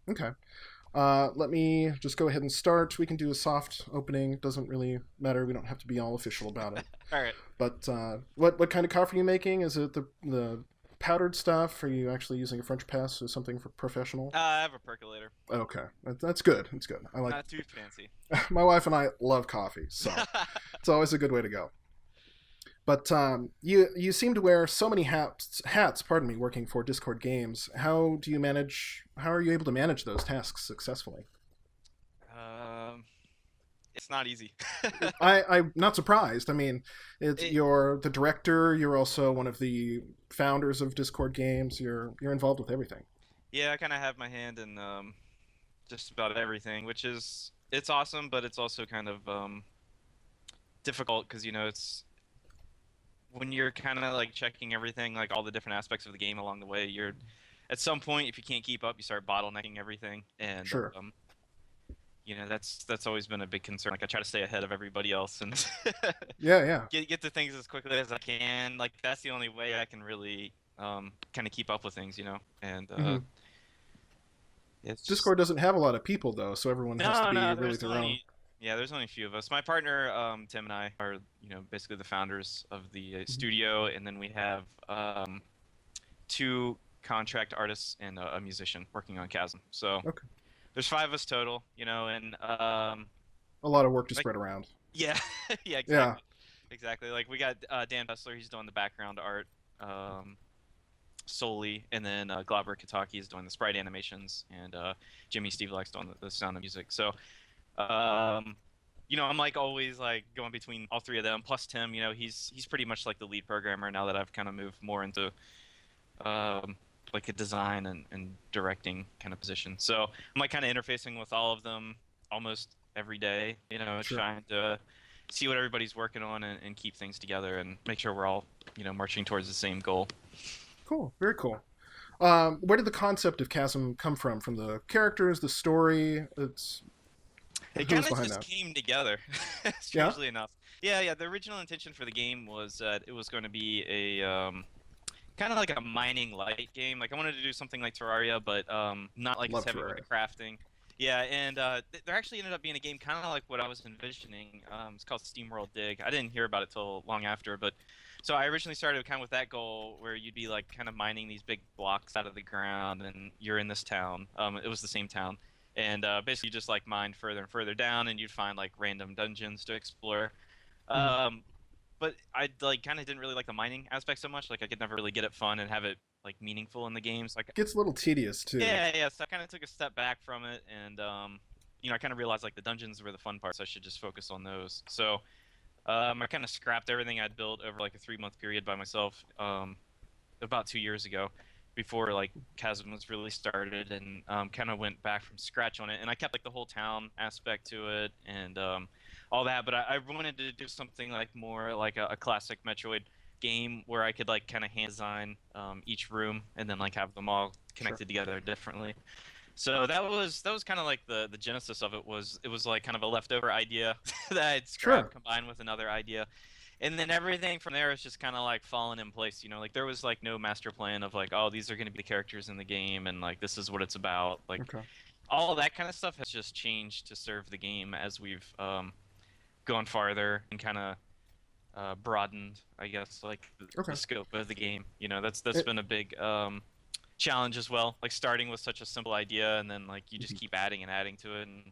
Okay. Let me just go ahead and start. We can do a soft opening. Doesn't really matter. We don't have to be all official about it. All right. But what kind of coffee are you making? Is it the powdered stuff? Are you actually using a French press or something for professional? I have a percolator. Okay, that's good. That's good. I like. Not too fancy. My wife and I love coffee, so it's always a good way to go. But you seem to wear so many hats. Pardon me, working for Discord Games. How do you manage? How are you able to manage those tasks successfully? um, it's not easy. I'm not surprised. I mean, it, you're the director. You're also one of the founders of Discord Games. You're involved with everything. yeah, I kind of have my hand in just about everything, which is it's awesome, but it's also kind of difficult because it's when you're kind of like checking everything, like all the different aspects of the game along the way. You're at some point, if you can't keep up, you start bottlenecking everything, and Sure. that's always been a big concern. Like I try to stay ahead of everybody else and Yeah, yeah. get to things as quickly as I can. Like that's the only way I can really kind of keep up with things, and hmm it's just Discord doesn't have a lot of people though, so everyone has to no, be no. really their own. There's only a few of us. My partner Tim and I are basically the founders of the Mhm. studio, and then we have two contract artists and a musician working on Chasm. So Okay. there's five of us total, and A lot of work to like spread around. yeah, yeah, Yeah. exactly. Exactly. Like we got Dan Bessler, he's doing the background art solely, and then Glauber Kataki is doing the sprite animations, and Jimmy Stevelak's doing the sound and music. So, um, I'm like always like going between all three of them. Plus Tim, he's pretty much like the lead programmer now that I've kind of moved more into um, like a design and directing kind of position. So I'm like kind of interfacing with all of them almost every day. Sure. Trying to see what everybody's working on and keep things together and make sure we're all marching towards the same goal. Cool. Very cool. Where did the concept of Chasm come from? From the characters, the story? It's It who's kind of behind just that? came together, Yeah. strangely enough. Yeah, yeah. The original intention for the game was that it was going to be a kind of like a mining light game. Like I wanted to do something like Terraria, but not like as Love heavy with the Terraria. crafting. Yeah, and there actually ended up being a game kind of like what I was envisioning. It's called SteamWorld Dig. I didn't hear about it till long after, but so I originally started kind of with that goal where you'd be like kind of mining these big blocks out of the ground, and you're in this town. It was the same town, and basically you just like mine further and further down, and you'd find like random dungeons to explore. hmm Um, but I like kind of didn't really like the mining aspect so much. Like I could never really get it fun and have it like meaningful in the games. Like Gets a little tedious too. yeah, yeah. So I kind of took a step back from it, and I kind of realized like the dungeons were the fun parts. I should just focus on those. So I kind of scrapped everything I'd built over like a 3 month period by myself about 2 years ago, before like Chasm was really started, and kind of went back from scratch on it. And I kept like the whole town aspect to it and all that, but I wanted to do something like more like a classic Metroid game where I could like kind of hand design each room and then like have them all Sure. connected together differently. So that was kind of like the genesis of it. It was like kind of a leftover idea that I'd scrapped Sure. combined with another idea, and then everything from there is just kind of like fallen in place. Like there was like no master plan of like, oh, these are going to be the characters in the game and like this is what it's about. Like Okay. all of that kind of stuff has just changed to serve the game as we've gone farther and kind of broadened, I guess, like the Okay. scope of the game. That's It, been a big challenge as well. Like starting with such a simple idea and then like you just mhm, keep adding and adding to it, and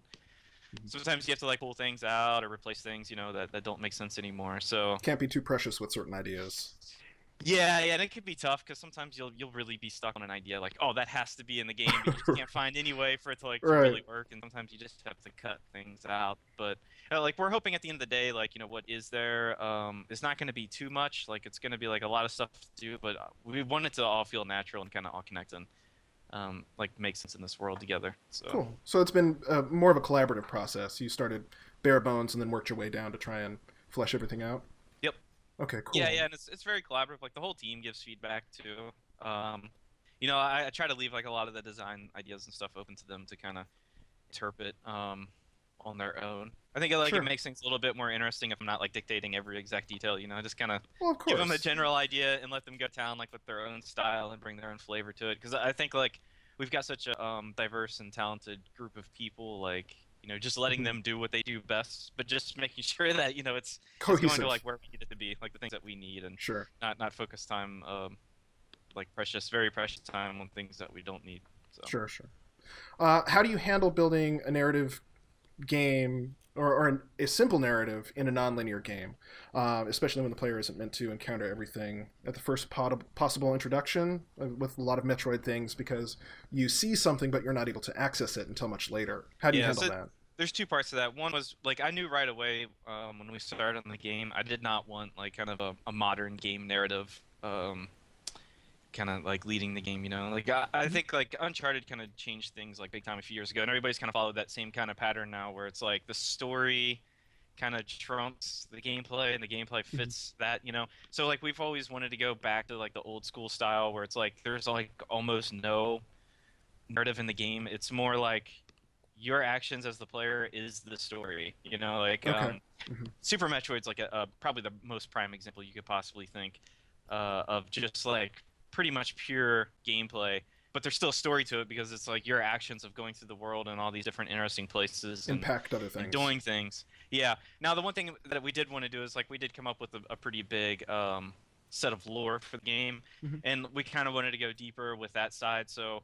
mhm. sometimes you have to like pull things out or replace things, that don't make sense anymore. So Can't be too precious with certain ideas. yeah, yeah, and it can be tough because sometimes you'll really be stuck on an idea like, oh, that has to be in the game, but you just can't find any way for it to Right. really work, and sometimes you just have to cut things out. But like we're hoping at the end of the day, like what is there, is not going to be too much. Like it's going to be like a lot of stuff to do, but we want it to all feel natural and kind of all connect and like make sense in this world together. So Cool. So it's been more of a collaborative process. You started bare bones and then worked your way down to try and flesh everything out. yep. Okay. Yeah, Cool. yeah, and it's very collaborative. Like the whole team gives feedback too. Um, I try to leave like a lot of the design ideas and stuff open to them to kind of interpret on their own. I think it Sure. makes things a little bit more interesting if I'm not like dictating every exact detail. Just kind of Well, of give them a course. general idea and let them go town like with their own style and bring their own flavor to it. Because I think like we've got such a diverse and talented group of people. Like, just letting Mhm. them do what they do best, but just making sure that it's going to like Cohesive. where we need it to be, like the things that we need, and Sure, not focus time, like precious, very precious time on things that we don't need. So. sure, sure. How do you handle building a narrative game or a simple narrative in a nonlinear game, especially when the player isn't meant to encounter everything at the first possible introduction with a lot of Metroid things because you see something but you're not able to access it until much later. How do you Yeah, handle so that? there's two parts to that. One was like I knew right away when we started on the game, I did not want like kind of a modern game narrative, kind of like leading the game. Like I Mhm. think like Uncharted kind of changed things like big time a few years ago, and everybody's kind of followed that same kind of pattern now, where it's like the story kind of trumps the gameplay, and the gameplay Mhm. fits that. So like we've always wanted to go back to like the old school style, where it's like there's like almost no narrative in the game. It's more like your actions as the player is the story. Like Okay. Hmm. Super Metroid's like probably the most prime example you could possibly think of just like pretty much pure gameplay. But there's still a story to it because it's like your actions of going through the world and all these different interesting places Impact other and things. doing things. Yeah. Now the one thing that we did want to do is like we did come up with a pretty big set of lore for the game, Hmm. and we kind of wanted to go deeper with that side. So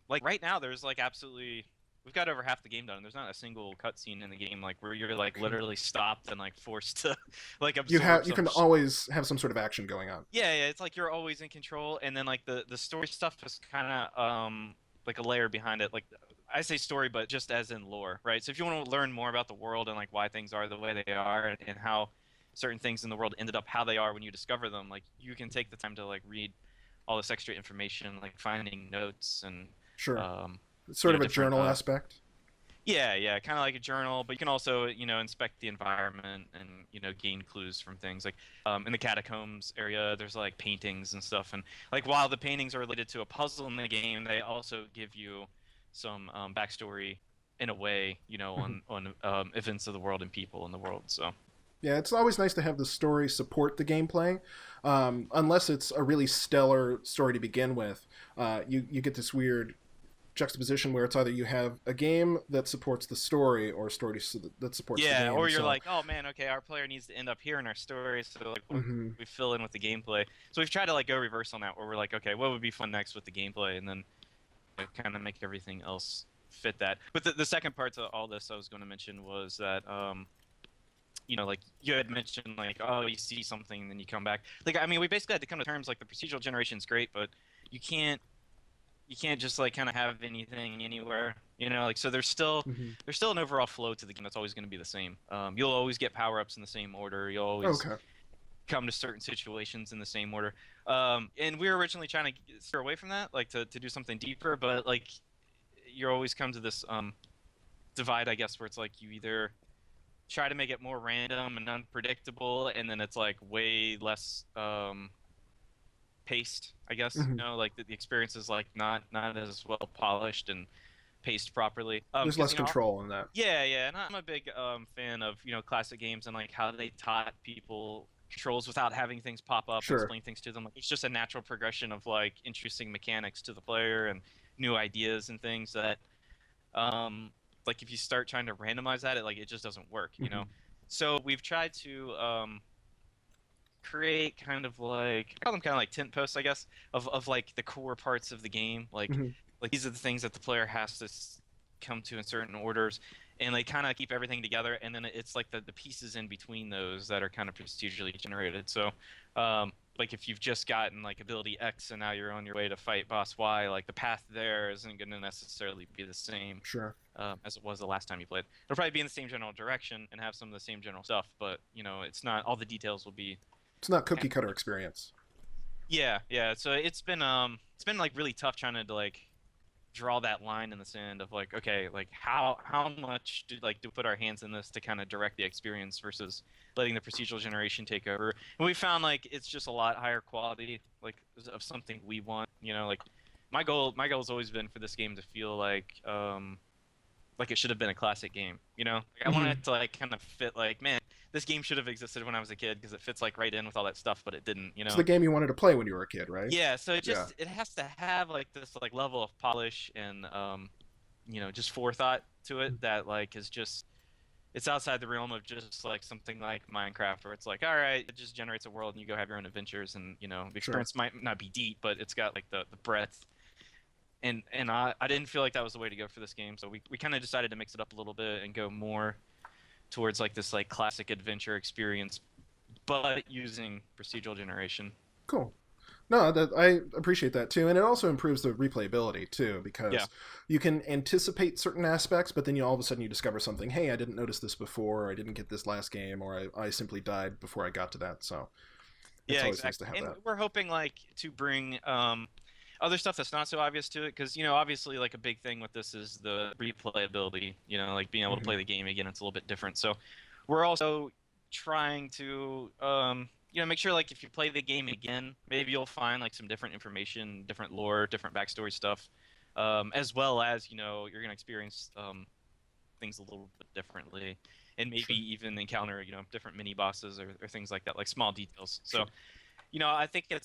like right now there's like absolutely we've got over half the game done, and there's not a single cutscene in the game like where you're like Okay. literally stopped and like forced to like You absorb have you some. can always have some sort of action going on. Yeah, it's like you're always in control, and then like the story stuff is kind of like a layer behind it. Like I say story, but just as in lore, right? So if you want to learn more about the world and like why things are the way they are, and how certain things in the world ended up how they are when you discover them, like you can take the time to like read all this extra information, like finding notes and Sure. um, It's sort of a different journal aspect. yeah, kind of like a journal, but you can also, inspect the environment and, gain clues from things. Like in the catacombs area, there's like paintings and stuff. And like while the paintings are related to a puzzle in the game, they also give you some backstory in a way, Mhm. on events of the world and people in the world. So Yeah, it's always nice to have the story support the gameplay, unless it's a really stellar story to begin with. You get this weird juxtaposition where it's either you have a game that supports the story or a story that supports the yeah, game. or you're So, like, oh man, okay, our player needs to end up here in our story, so like hmm, we fill in with the gameplay. So we've tried to like go reverse on that, where we're like, okay, what would be fun next with the gameplay, and then kind of make everything else fit that. But the second part to all this I was going to mention was that like you had mentioned like oh you see something and then you come back. Like I mean we basically had to come to terms like the procedural generation is great, but you can't you can't just like kind of have anything anywhere. Like so hmm, there's still an overall flow to the game that's always going to be the same. You'll always get power ups in the same order. You'll always okay, come to certain situations in the same order. And we were originally trying to steer away from that, like to do something deeper, but like you always come to this divide, I guess, where it's like you either try to make it more random and unpredictable, and then it's like way less paced, I guess. hmm. Like the experience is like not as well polished and paced properly. There's Because less control in that. yeah, and I'm a big fan of classic games and like how they taught people controls without having things pop up and Sure. explain things to them. Like, it's just a natural progression of like interesting mechanics to the player and new ideas and things that like if you start trying to randomize that, it just doesn't work. Hmm. So we've tried to create kind of like I call them kind of like tent posts, I guess, of like the core parts of the game. Hmm. Like these are the things that the player has to come to in certain orders, and they kind of keep everything together. And then it's like the pieces in between those that are kind of procedurally generated. So, like if you've just gotten like ability X and now you're on your way to fight boss Y, like the path there isn't going to necessarily be the same Sure. as it was the last time you played. It'll probably be in the same general direction and have some of the same general stuff, but it's not all the details will be It's not kind cookie of cutter different. experience. Yeah. So it's been like really tough trying to like draw that line in the sand of like okay like how much do we put our hands in this to kind of direct the experience versus letting the procedural generation take over. And we found like it's just a lot higher quality like of something we want. Like my goal has always been for this game to feel like it should have been a classic game. Like I want Hmm. it to like kind of fit like man this game should have existed when I was a kid because it fits like right in with all that stuff, but it didn't, you It's know. the game you wanted to play when you were a kid, right? Yeah, so Yeah, it has to have like this like level of polish and just forethought to it that like is just it's outside the realm of just like something like Minecraft where it's like, all right, it just generates a world and you go have your own adventures and the sure. experience might not be deep, but it's got like the breadth. And I didn't feel like that was the way to go for this game, so we kind of decided to mix it up a little bit and go more towards like this like classic adventure experience, but using procedural generation. Cool. No, that I appreciate that too, and it also improves the replayability too Yeah. because you can anticipate certain aspects, but then you all of a sudden you discover something. Hey, I didn't notice this before. Or I didn't get this last game, or I simply died before I got to that. So it's Yeah, always nice to exactly. have And that. we're hoping like to bring other stuff that's not so obvious to it because obviously like a big thing with this is the replayability, like being able to Hmm. play the game again. It's a little bit different. So we're also trying to make sure like if you play the game again, maybe you'll find like some different information, different lore, different backstory stuff, as well as you're gonna experience things a little bit differently, and maybe Sure, even encounter different mini bosses or things like that, like small details. So sure. I think it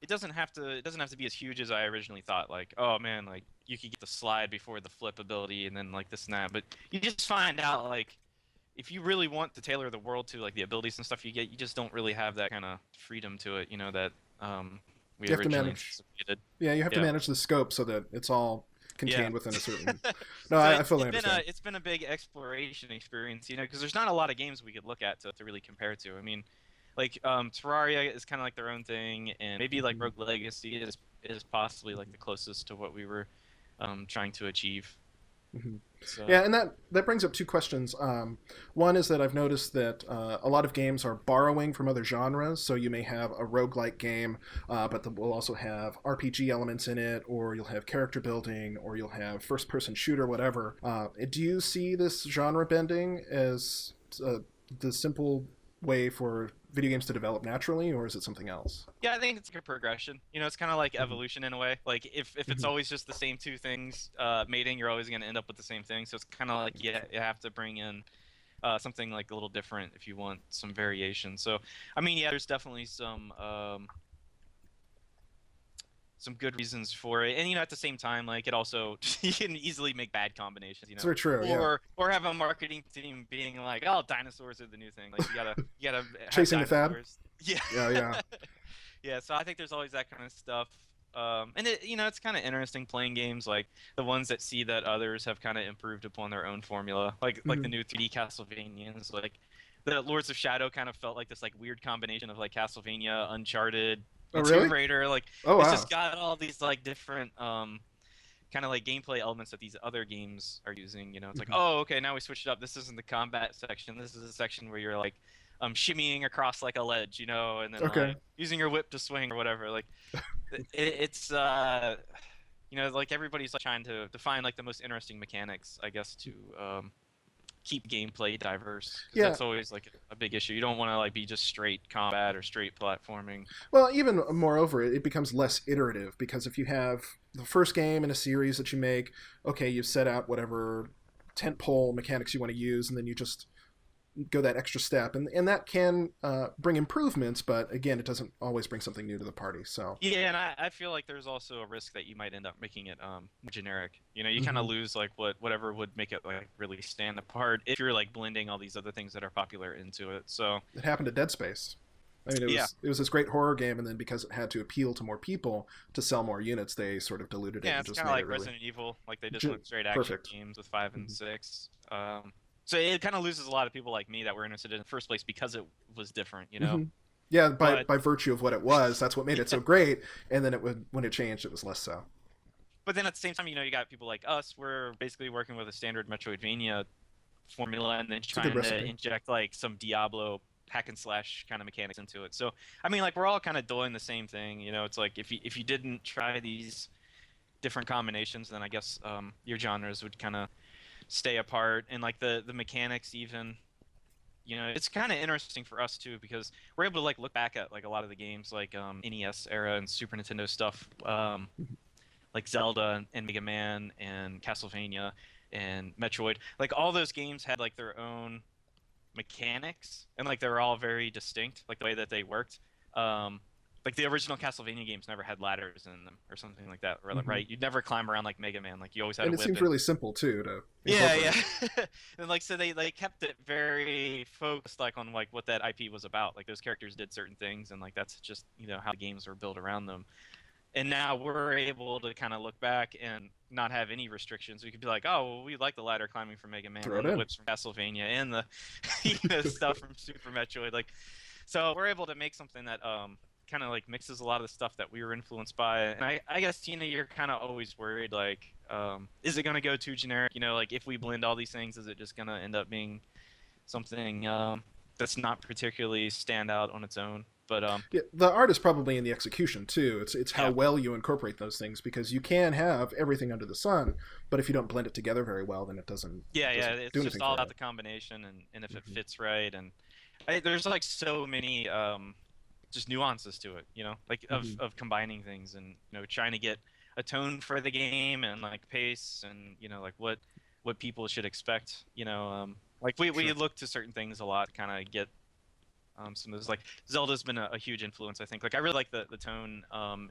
doesn't have to be as huge as I originally thought. Like, oh man, like you could get the slide before the flip ability, and then like this and that. But you just find out like if you really want to tailor the world to like the abilities and stuff you get, you just don't really have that kind of freedom to it. That we You have to originally manage. anticipated. Yeah, you have to Yeah. manage the scope so that it's all Yeah. contained within a certain. No, So I fully understand. it's been a big exploration experience, because there's not a lot of games we could look at to really compare to. I mean, like Terraria is kind of like their own thing, and maybe like Hmm. Rogue Legacy is possibly like the closest to what we were trying to achieve. Hmm. So Yeah, and that brings up two questions. One is that I've noticed that a lot of games are borrowing from other genres. So you may have a roguelike game, but will also have RPG elements in it, or you'll have character building, or you'll have first-person shooter, whatever. Do you see this genre bending as the simple way for video games to develop naturally, or is it something else? yeah, I think it's like a progression. It's kind of like Hmm. evolution in a way. Like if it's Hmm. always just the same two things mating, you're always going to end up with the same thing. So it's kind of like you have to bring in something like a little different if you want some variation. So, I mean, yeah, there's definitely some good reasons for it, and at the same time, like it also you can easily make bad combinations, It's very true. Yeah, or have a marketing team being like, oh, dinosaurs are the new thing. Like you gotta have chasing the fad. dinosaurs. Yeah, Yeah, yeah. yeah. So I think there's always that kind of stuff. And it's kind of interesting playing games like the ones that see that others have kind of improved upon their own formula, like the Hmm. new 3D Castlevanias, like the Lords of Shadow kind of felt like this like weird combination of like Castlevania, Uncharted, Oh, and Tomb really? Raider. Like Oh, it's wow. just got all these like different kind of like gameplay elements that these other games are using. It's like, Hmm. oh, okay, now we switched it up. This isn't the combat section. This is a section where you're like shimmying across like a ledge, and then Okay. like using your whip to swing or whatever. Like it's like everybody's like trying to find like the most interesting mechanics, I guess, to keep gameplay diverse because Yeah. that's always like a big issue. You don't want to like be just straight combat or straight platforming. Well, even moreover, it becomes less iterative because if you have the first game in a series that you make, okay, you've set out whatever tentpole mechanics you want to use, and then you just go that extra step, and that can bring improvements, but again, it doesn't always bring something new to the party. So, Yeah, and I feel like there's also a risk that you might end up making it generic. You kind hmm, of lose like whatever would make it like really stand apart if you're like blending all these other things that are popular into it. So it happened to Dead Space. I mean, yeah, it was this great horror game, and then because it had to appeal to more people to sell more units, they sort of diluted it yeah, and it's just kind of made it like really Resident Evil, like they just went straight action perfect. games with 5 and Hmm. 6. So it kind of loses a lot of people like me that were interested in the first place because it was different. Hmm. Yeah, But by virtue of what it was, that's what made it so great. And then it would when it changed, it was less so. but then at the same time, you got people like us. We're basically working with a standard Metroidvania formula and then It's a good trying to recipe. inject like some Diablo hack and slash kind of mechanics into it. So I mean, like we're all kind of doing the same thing. It's like if you didn't try these different combinations, then I guess your genres would kind of stay apart, and like the mechanics even. It's kind of interesting for us too because we're able to like look back at like a lot of the games like NES era and Super Nintendo stuff. Like Zelda and Mega Man and Castlevania and Metroid. Like all those games had like their own mechanics, and like they were all very distinct, like the way that they worked. Um, like the original Castlevania games never had ladders in them or something like that, Hmm. right? You'd never climb around like Mega Man. Like you always had a And it whip seems and really simple too to yeah, incorporate. yeah. And like so they kept it very focused like on like what that IP was about. Like those characters did certain things and like that's just, how the games were built around them. And now we're able to kind of look back and not have any restrictions. We could be like, oh, well, we like the ladder climbing from Mega Man Throw it and the in. whips from Castlevania and the stuff from Super Metroid. Like, so we're able to make something that kind of like mixes a lot of the stuff that we were influenced by. And I guess Tina, you're kind of always worried like, is it gonna go too generic? Like if we blend all these things, is it just gonna end up being something that's not particularly stand out on its own? But Yeah, the art is probably in the execution too. It's how yeah, well you incorporate those things, because you can have everything under the sun, but if you don't blend it together very well, then it doesn't yeah, do it's just anything all for about you. the combination and if it Hmm. fits right. And there's like so many just nuances to it, like Hmm. of combining things and trying to get a tone for the game and like pace and like what people should expect. Like we Sure. look to certain things a lot, kind of get some of those like Zelda's been a huge influence. I think like I really like the tone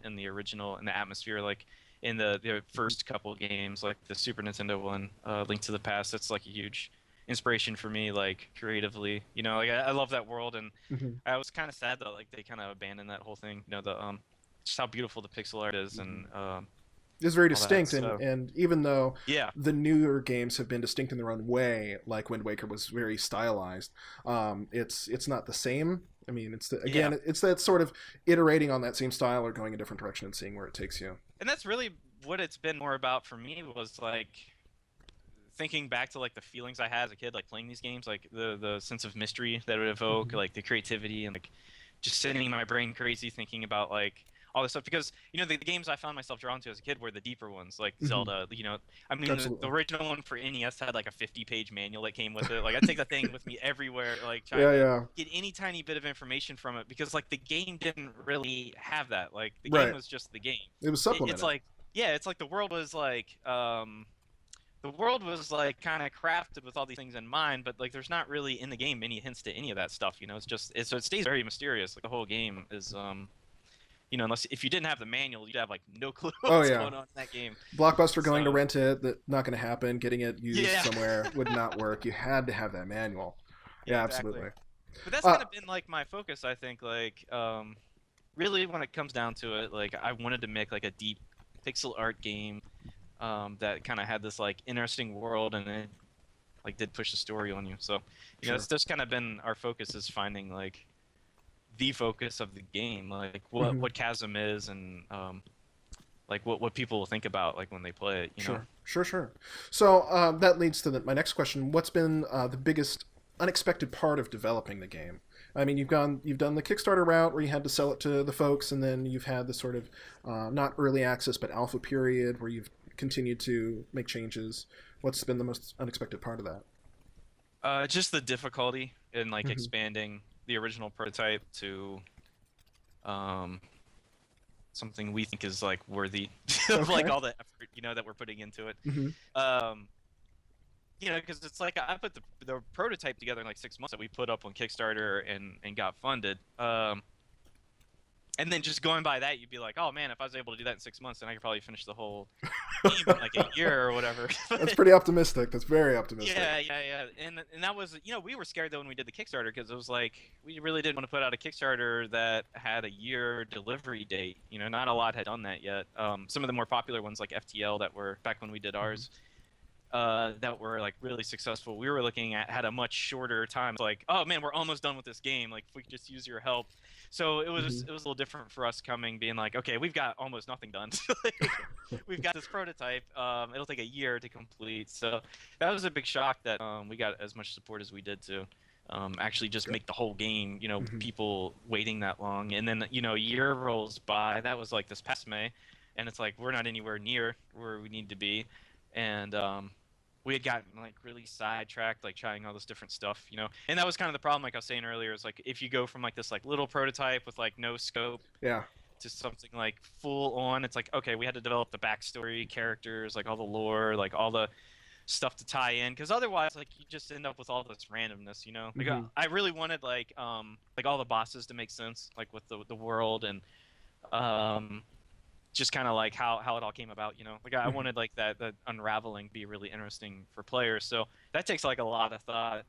in the original and the atmosphere like in the Hmm. first couple games like the Super Nintendo one, Link to the Past. That's like a huge inspiration for me like creatively. Like I love that world and Hmm. I was kind of sad that like they kind of abandoned that whole thing. The just how beautiful the pixel art is Hmm. and Is very all that. distinct, and So even though yeah, the newer games have been distinct in their own way, like Wind Waker was very stylized, it's not the same. I mean, yeah, it's that sort of iterating on that same style or going a different direction and seeing where it takes you. and that's really what it's been more about for me was like thinking back to like the feelings I had as a kid, like playing these games, like the sense of mystery that it would evoke, Hmm. like the creativity and like just sending my brain crazy thinking about like all this stuff because the games I found myself drawn to as a kid were the deeper ones like Hmm. Zelda. I mean the Absolutely. original one for NES had like a 50-page manual that came with it. Like I take that thing with me everywhere, like trying Yeah, to yeah. get any tiny bit of information from it because like the game didn't really have that. Like the game Right. was just the game. It was It's supplemented. like yeah, it's like the world was like kind of crafted with all these things in mind, but like there's not really in the game any hints to any of that stuff. It's just so it stays very mysterious. Like the whole game is unless if you didn't have the manual, you'd have like no clue Oh what's yeah. going on in that game. Blockbuster going to So rent it, that not going to happen. Getting it used yeah, somewhere would not work. You had to have that manual. yeah, Yeah, exactly. absolutely. But that's Uh, kind of been like my focus, I think. Like really, when it comes down to it, like I wanted to make like a deep pixel art game that kind of had this like interesting world and it like did push the story on you. So sure. that's just kind of been our focus is finding like the focus of the game, like Hmm. what Chasm is and like what people will think about like when they play it. Sure. Sure. Sure. So that leads to my next question. What's been the biggest unexpected part of developing the game? I mean, you've done the Kickstarter route where you had to sell it to the folks, and then you've had the sort of not early access but alpha period where you've continued to make changes. What's been the most unexpected part of that? Just the difficulty in like Hmm. expanding the original prototype to um something we think is like worthy of like Okay. all the effort that we're putting into it. Hmm. Um, because it's like I put the prototype together in like 6 months that we put up on Kickstarter and got funded. And then just going by that, you'd be like, oh man, if I was able to do that in 6 months, then I could probably finish the whole game in like a year or whatever. That's But pretty optimistic. That's very optimistic. yeah. And that was we were scared though when we did the Kickstarter because it was like we really didn't want to put out a Kickstarter that had a year delivery date. Not a lot had done that yet. Some of the more popular ones like FTL that were back when we did Hmm. ours that were like really successful. We were looking at had a much shorter time. It's like, oh man, we're almost done with this game. Like if we could just use your help. So Hmm. it was a little different for us coming, being like, okay, we've got almost nothing done. We've got this prototype. It'll take a year to complete. So that was a big shock that we got as much support as we did to actually just Good. make the whole game. Hmm. People waiting that long, and then a year rolls by. That was like this past May, and it's like we're not anywhere near where we need to be, and we had gotten like really sidetracked, like trying all this different stuff. And that was kind of the problem, like I was saying earlier, is like if you go from like this like little prototype with like no scope Yeah. to something like full on, it's like okay, we had to develop the backstory, characters, like all the lore, like all the stuff to tie in, because otherwise like you just end up with all this randomness, you know. Like Hmm. I really wanted like all the bosses to make sense, like with the world and um just kind of like how it all came about, you know. Like I Hmm. wanted like that unraveling to be really interesting for players. So that takes like a lot of thought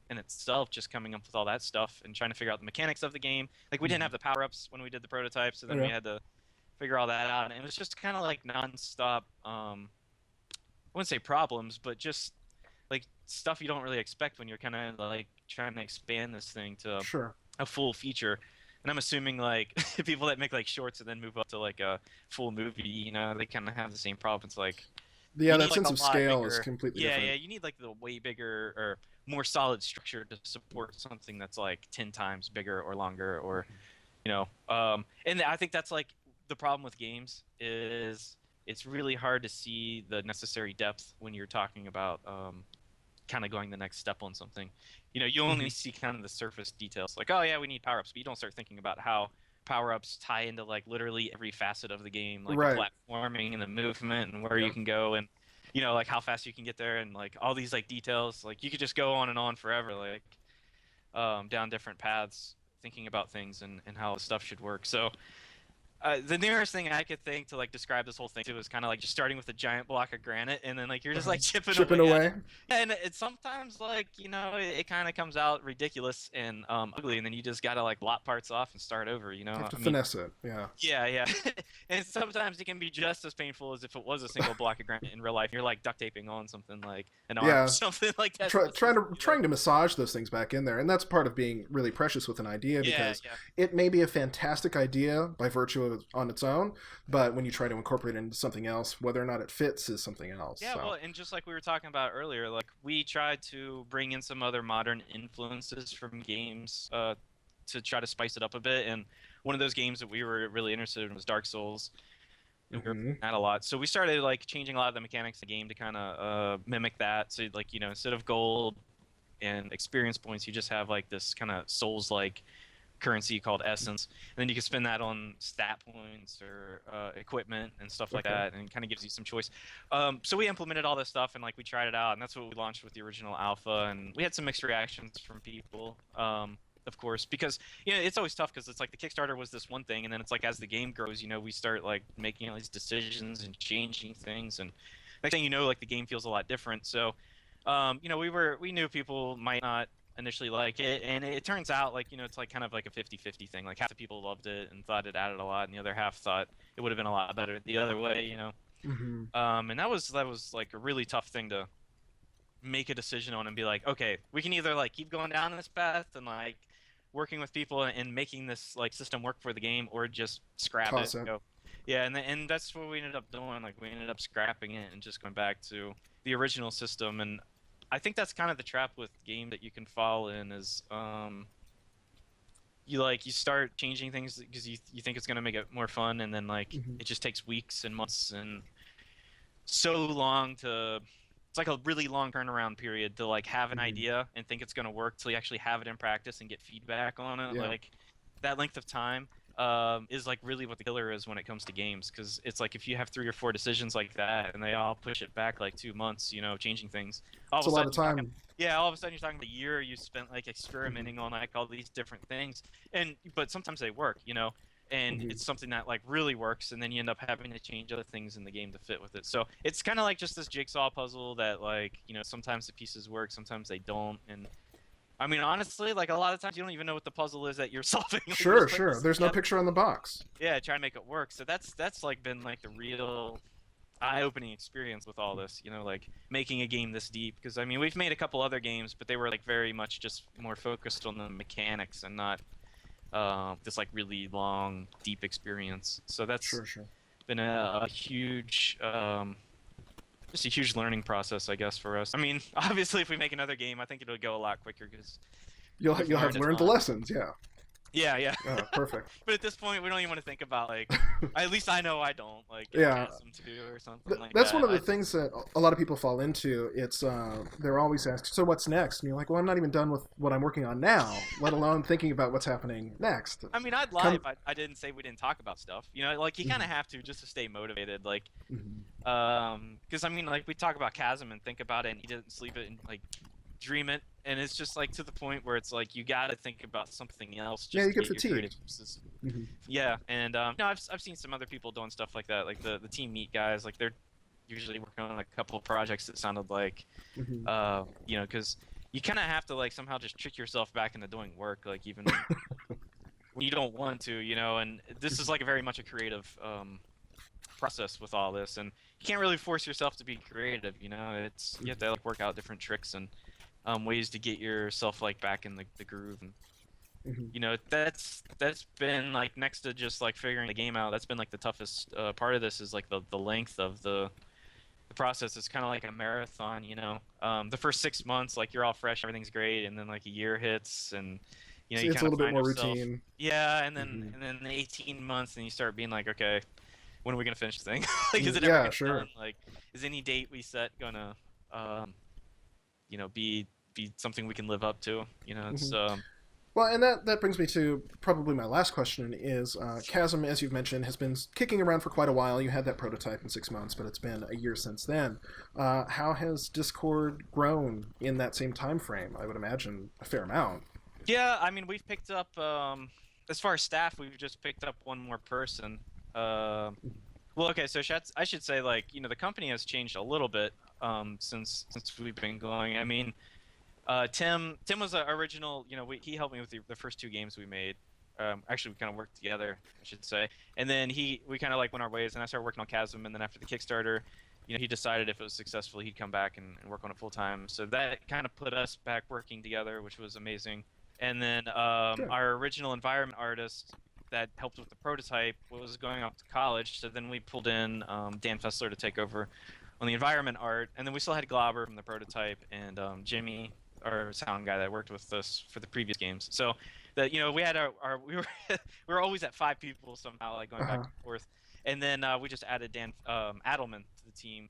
in itself, just coming up with all that stuff and trying to figure out the mechanics of the game. Like we didn't have Hmm. the power-ups when we did the prototype, so Oh then we yeah. had to figure all that out. And it was just kind of like nonstop I wouldn't say problems, but just like stuff you don't really expect when you're kind of like trying to expand this thing to Sure. a full feature. And I'm assuming like people that make like shorts and then move up to like a full movie, you know, they kind of have the same problems. Like Yeah, you need that like sense a of lot scale is bigger. completely Yeah, different. yeah, you need like the way bigger or more solid structure to support something that's like 10 times bigger or longer or you know. And I think that's like the problem with games is it's really hard to see the necessary depth when you're talking about kind of going the next step on something. You know, you only Hmm. see kind of the surface details, like, oh yeah, we need power ups, but you don't start thinking about how power ups tie into like literally every facet of the game, like the Right. platforming and the movement and where you Yeah. can go and you know, like how fast you can get there and like all these like details. Like you could just go on and on forever, like down different paths, thinking about things and how stuff should work. So the nearest thing I could think to like describe this whole thing to is kind of like just starting with a giant block of granite and then like you're just Uh-huh. like chipping Chipping away at it. away. Yeah, and it's sometimes like you know it kind of comes out ridiculous and ugly, and then you just gotta like lop parts off and start over. You You have know, to I mean, finesse it. Yeah. yeah, yeah. And sometimes it can be just as painful as if it was a single block of granite in real life. You're like duct taping on something like an arm or Yeah. something like that so Try, it stays together. trying to massage those things back in there, and that's part of being really precious with an idea Yeah, because yeah. it may be a fantastic idea by virtue of on its own, but when you try to incorporate it into something else, whether or not it fits is something else. Yeah, So. well, and just like we were talking about earlier, like we tried to bring in some other modern influences from games to try to spice it up a bit. And one of those games that we were really interested in was Dark Souls, and we were Hmm. playing that a lot. So we started like changing a lot of the mechanics of the game to kind of mimic that. So like you know, instead of gold and experience points, you just have like this kind of Souls-like currency called essence, and then you can spend that on stat points or equipment and stuff like Okay. that, and it kind of gives you some choice. So we implemented all this stuff and like we tried it out, and that's what we launched with the original alpha, and we had some mixed reactions from people. Of course, because you know it's always tough because it's like the Kickstarter was this one thing, and then it's like as the game grows, you know, we start like making all these decisions and changing things, and next thing you know, like the game feels a lot different. So, you know, we knew people might not initially like it, and it turns out like you know it's like kind of like a 50-50 thing. Like half the people loved it and thought it added a lot, and the other half thought it would have been a lot better the other way, you know. Hmm. And that was like a really tough thing to make a decision on and be like, okay, we can either like keep going down this path and like working with people and making this like system work for the game, or just scrap it Toss and it. go. Yeah, and that's what we ended up doing. Like we ended up scrapping it and just going back to the original system. And I think that's kind of the trap with game that you can fall in is you like you start changing things because you think it's going to make it more fun, and then like Hmm. it just takes weeks and months and so long to it's like a really long turnaround period to like have an Hmm. idea and think it's going to work till you actually have it in practice and get feedback on it. Yeah. Like that length of time is like really what the killer is when it comes to games, because it's like if you have 3 or 4 decisions like that and they all push it back like 2 months, you know, changing things, all It's of a a lot sudden of you're talking. time. Yeah, all of a sudden you're talking about a year you spent like Hmm. experimenting on like all these different things, and but sometimes they work, you know, and Hmm. it's something that like really works, and then you end up having to change other things in the game to fit with it. So it's kind of like just this jigsaw puzzle that like you know sometimes the pieces work, sometimes they don't. And I mean honestly, like a lot of times you don't even know what the puzzle is that you're solving. Like you're Sure, just putting sure. this There's no together. picture on the box. Yeah, trying to make it work. So that's like been like the real eye-opening experience with all this, you know, like making a game this deep. Because I mean we've made a couple other games, but they were like very much just more focused on the mechanics and not this like really long deep experience. So that's Sure, sure. been a huge just a huge learning process, I guess, for us. I mean, obviously, if we make another game, I think it'll go a lot quicker because You'll we've you'll have learned a learned the ton. lessons. Yeah. Yeah, yeah. Perfect. But at this point, we don't even want to think about like. At least I know I don't like get Yeah, Chasm 2 or something like that's one that. of the things that a lot of people fall into. It's they're always asked, "So what's next?" And you're like, "Well, I'm not even done with what I'm working on now, let alone thinking about what's happening next." I mean, I'd lie Come. if I didn't say we didn't talk about stuff. You know, like you kind of Mhm, have to just to stay motivated. Like, mhm. because I mean, like we talk about Chasm and think about it and eat it and sleep it and like dream it, and it's just like to the point where it's like you got to think about something else Yeah, just you to get get your creative fatigued. juices. Hmm. Yeah, and no, I've seen some other people doing stuff like that, like the team meet guys, like they're usually working on a couple of projects that sounded like, Hmm. you know, because you kind of have to like somehow just trick yourself back into doing work, like even when you don't want to, you know. And this is like a very much a creative process with all this, and you can't really force yourself to be creative, you know. It's you have to like work out different tricks and ways to get yourself like back in the groove. And Hmm. you know, that's been like next to just like figuring the game out. That's been like the toughest part of this is like the length of the process. Is kind of like a marathon, you know. The first 6 months, like you're all fresh, everything's great, and then like a year hits, and you know So you it's a kind of little bit find more yourself, routine. yeah, Hmm. and then the 18 months, and you start being like, okay, when are we gonna finish the thing? Like, is it ever Yeah, gonna be done? sure. Like, is any date we set gonna, um, you know, be something we can live up to? You know, it's Hmm. Well, and that brings me to probably my last question is sure. Chasm, as you've mentioned, has been kicking around for quite a while. You had that prototype in 6 months, but it's been a year since then. How has Discord grown in that same time frame? I would imagine a fair amount. Yeah, I mean, we've picked up, as far as staff, we've just picked up one more person. Um, well, okay, so I should say, like, you know, the company has changed a little bit since we've been going. I mean, Tim was the original. You know, he helped me with the first two games we made. Actually, we kind of worked together, I should say. And then we kind of like went our ways, and I started working on Chasm. And then after the Kickstarter, you know, he decided if it was successful, he'd come back and work on it full time. So that kind of put us back working together, which was amazing. And then Good. our original environment artist that helped with the prototype was going off to college. So then we pulled in Dan Fessler to take over on the environment art, and then we still had Glauber from the prototype and Jimmy, our sound guy that worked with us for the previous games. So that, you know, we had our we were we were always at 5 people somehow, like going back Uh-huh. and forth. And then we just added Dan Adelman to the team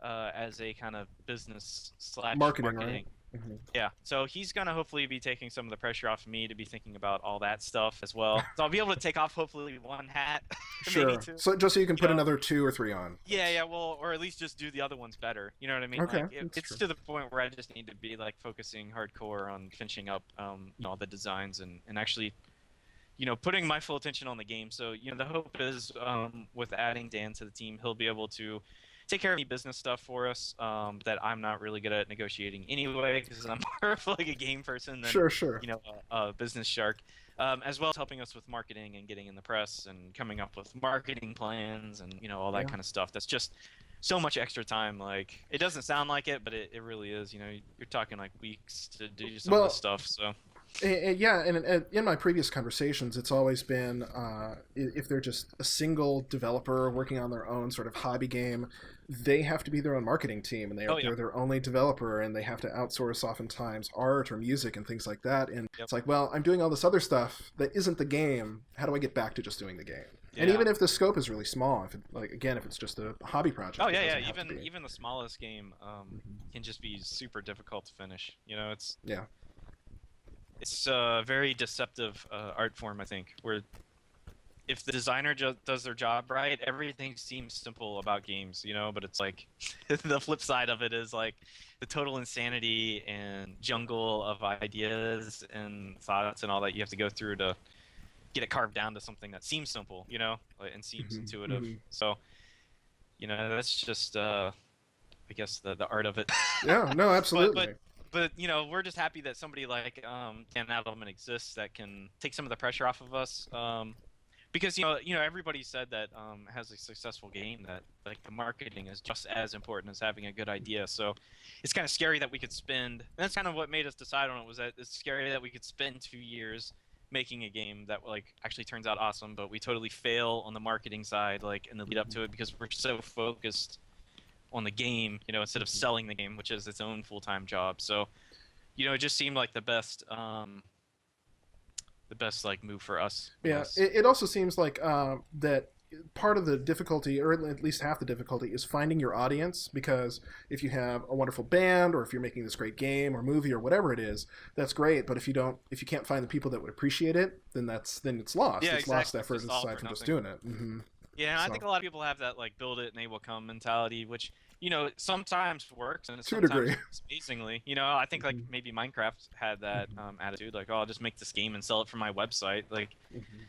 as a kind of business slash Marketing, right? marketing. Hmm. Yeah, so he's gonna hopefully be taking some of the pressure off of me to be thinking about all that stuff as well. So I'll be able to take off hopefully one hat, maybe Sure. two. So just so you can You put know, another two or three on. yeah, That's yeah, well, or at least just do the other ones better. You know what I mean? okay. Like That's it's true. to the point where I just need to be like focusing hardcore on finishing up, you know, all the designs and actually, you know, putting my full attention on the game. So, you know, the hope is with adding Dan to the team, he'll be able to take care of any business stuff for us that I'm not really good at negotiating anyway, because I'm more of like a game person than, Sure, sure. you know, a business shark. As well as helping us with marketing and getting in the press and coming up with marketing plans and, you know, all that Yeah. kind of stuff. That's just so much extra time. Like, it doesn't sound like it, but it really is. You know, you're talking like weeks to do some of this Well, stuff. So yeah, and in my previous conversations, it's always been if they're just a single developer working on their own sort of hobby game, they have to be their own marketing team, and oh yeah. they're their only developer, and they have to outsource oftentimes art or music and things like that. And Yep. it's like, well, I'm doing all this other stuff that isn't the game. How do I get back to just doing the game? And Yeah. even if the scope is really small, if it, like again, if it's just a hobby Oh project, it yeah, yeah. doesn't have to be. Even the smallest game Hmm. can just be super difficult to finish. You know, Yeah. it's a very deceptive art form, I think, where if the designer does their job right, everything seems simple about games, you know. But it's like the flip side of it is like the total insanity and jungle of ideas and thoughts and all that you have to go through to get it carved down to something that seems simple, you know, like, and seems Hmm. intuitive. Hmm. So, you know, that's just I guess the art of it. Yeah. No, but but absolutely. but you know, we're just happy that somebody like Dan Adelman exists that can take some of the pressure off of us. Because you know everybody said that has a successful game that like the marketing is just as important as having a good idea. So it's kind of scary that we could spend. And that's kind of what made us decide on it, was that it's scary that we could spend 2 years making a game that like actually turns out awesome, but we totally fail on the marketing side, like in the lead up to it, because we're so focused on the game, you know, instead of selling the game, which is its own full time job. So you know, it just seemed like the best the best like move for us Yeah, was. it also seems like that part of the difficulty, or at least half the difficulty, is finding your audience. Because if you have a wonderful band, or if you're making this great game or movie or whatever it is, that's great. But if you can't find the people that would appreciate it, then it's lost. Yeah, It's lost exactly. It's effort just all aside for from just nothing. doing it. Yeah, and I think So a lot of people have that like build it and they will come mentality, which sometimes works and it to a sometimes degree. works amazingly. I think like Mhm, maybe Minecraft had that mhm, attitude, like, oh, I'll just make this game and sell it for my website. Like, mhm,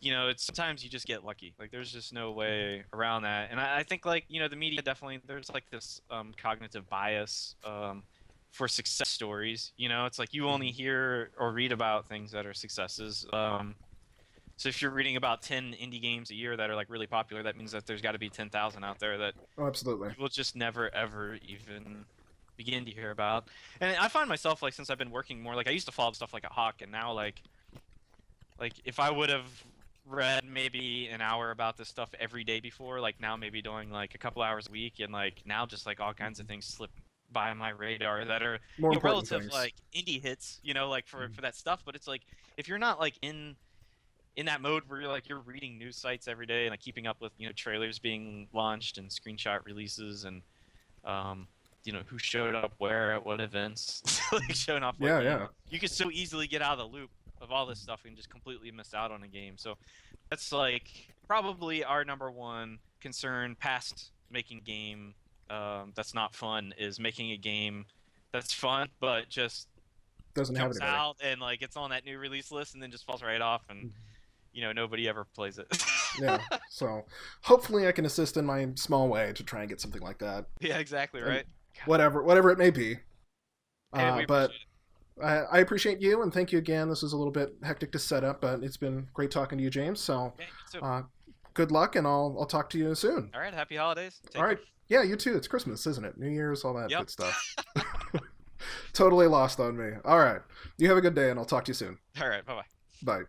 it's sometimes you just get lucky. Like, there's just no way around that. And I think like the media definitely there's like this cognitive bias for success stories. It's like you only mhm. hear or read about things that are successes. So if you're reading about 10 indie games a year that are like really popular, that means that there's got to be 10,000 out there that Oh, absolutely. you will just never ever even begin to hear about. And I find myself like since I've been working more, like I used to follow stuff like a hawk, and now like if I would have read maybe an hour about this stuff every day before, like now maybe doing like a couple hours a week, and like now just like all kinds of Mhm. things slip by my radar that are More important relative things. like indie hits, like for Mhm. for that stuff. But it's like if you're not like in that mode where you're reading news sites every day and like keeping up with trailers being launched and screenshot releases and um who showed up where at what events, like showing off what Yeah, game, yeah. you could so easily get out of the loop of all this stuff and just completely miss out on a game. So that's like probably our number one concern past making a game that's not fun is making a game that's fun but just Doesn't have jumps anybody. out and like it's on that new release list and then just falls right off and nobody ever plays it. Yeah. So hopefully I can assist in my small way to try and get something like that, Yeah, exactly and right. God. whatever it may be. Hey, we But appreciate it. I appreciate you and thank you again. This is a little bit hectic to set up, but it's been great talking to you, James. So Yeah, you too. uh, good luck, and I'll talk to you soon. All right, happy holidays. All Take care. right. Yeah, you too. It's Christmas, isn't it? New Year's, all that Yep. good stuff. Totally lost on me. All right. You have a good day, and I'll talk to you soon. All right, bye bye. Bye.